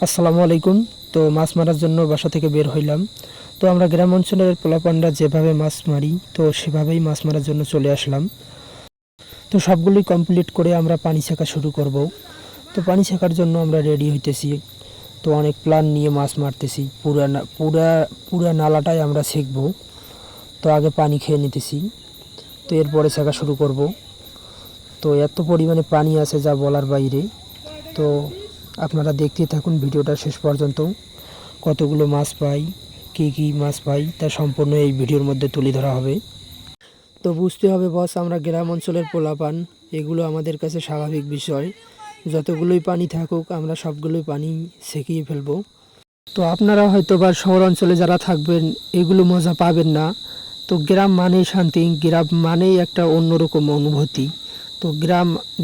আসসালামু আলাইকুম। তো মাছ মারার জন্য বাসা থেকে বের হইলাম। তো আমরা গ্রাম অঞ্চলের পোলাপানরা যেভাবে মাছ মারি তো সেভাবেই মাছ মারার জন্য চলে আসলাম। তো সবগুলোই কমপ্লিট করে আমরা পানি ছেঁকা শুরু করব। তো পানি ছেঁকার জন্য আমরা রেডি হইতেছি। তো অনেক প্ল্যান নিয়ে মাছ মারতেছি। পুরা নালাটাই আমরা ছেঁকবো। তো আগে পানি খেয়ে নিতেছি, তো এরপরে ছেঁকা শুরু করব। তো এত পরিমাণে পানি আছে যা বলার বাইরে। তো আপনারা দেখতেই থাকুন ভিডিওটা শেষ পর্যন্ত। কতগুলো মাছ পাই, কী মাছ পাই তা সম্পূর্ণ এই ভিডিওর মধ্যে তুলে ধরা হবে। তো বুঝতে হবে বস, আমরা গ্রাম অঞ্চলের পোলাপান, এগুলো আমাদের কাছে স্বাভাবিক বিষয়। যতগুলোই পানি থাকুক আমরা সবগুলোই পানি ছেঁকিয়ে ফেলবো। তো আপনারা হয়তো বা শহর অঞ্চলে যারা থাকবেন এগুলো মজা পাবেন না। তো গ্রাম মানেই শান্তি, গ্রাম মানেই একটা অন্যরকম অনুভূতি। তো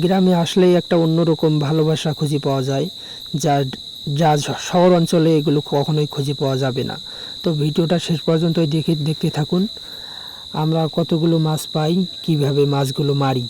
গ্রামে আসলেই একটা অন্যরকম ভালোবাসা খুঁজে পাওয়া যায়, যা যা শহর অঞ্চলে এগুলো কখনোই খুঁজে পাওয়া যাবে না। তো ভিডিওটা শেষ পর্যন্ত দেখতে থাকুন। আমরা কতগুলো মাছ পাই, কিভাবে মাছগুলো মারি।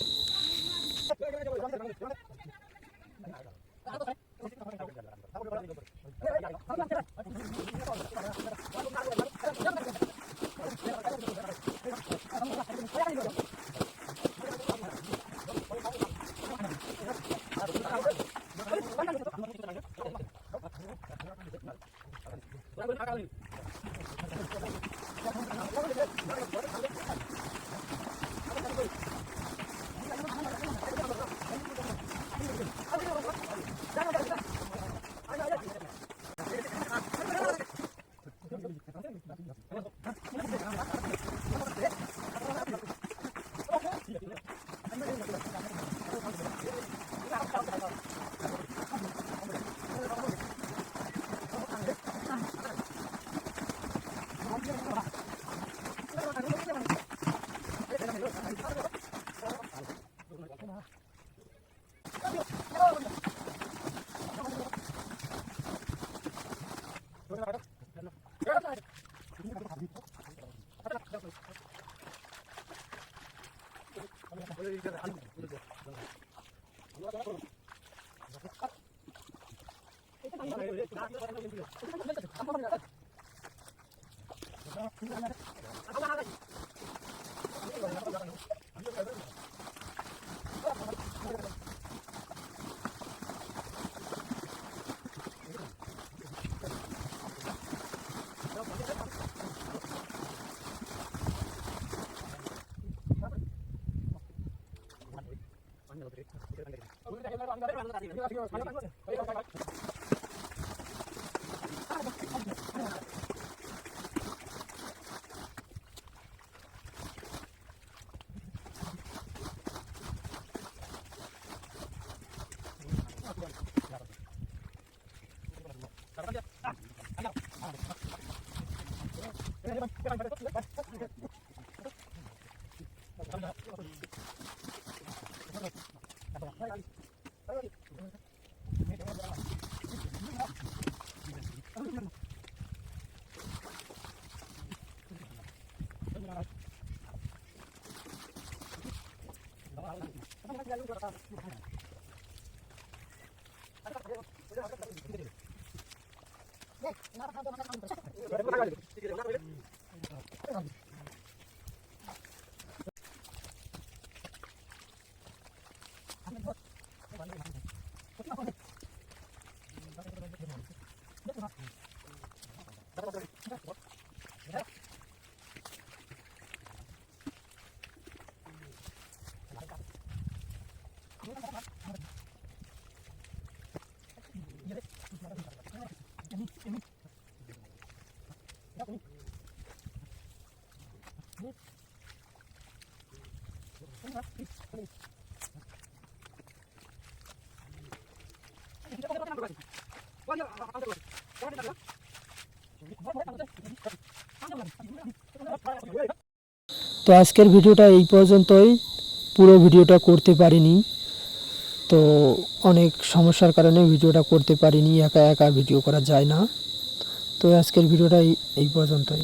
তো আজকের ভিডিওটা এই পর্যন্তই। পুরো ভিডিওটা করতে পারিনি, তো অনেক সমস্যার কারণে ভিডিওটা করতে পারিনি। একা একা ভিডিও করা যায় না। তো আজকের ভিডিওটা এই পর্যন্তই।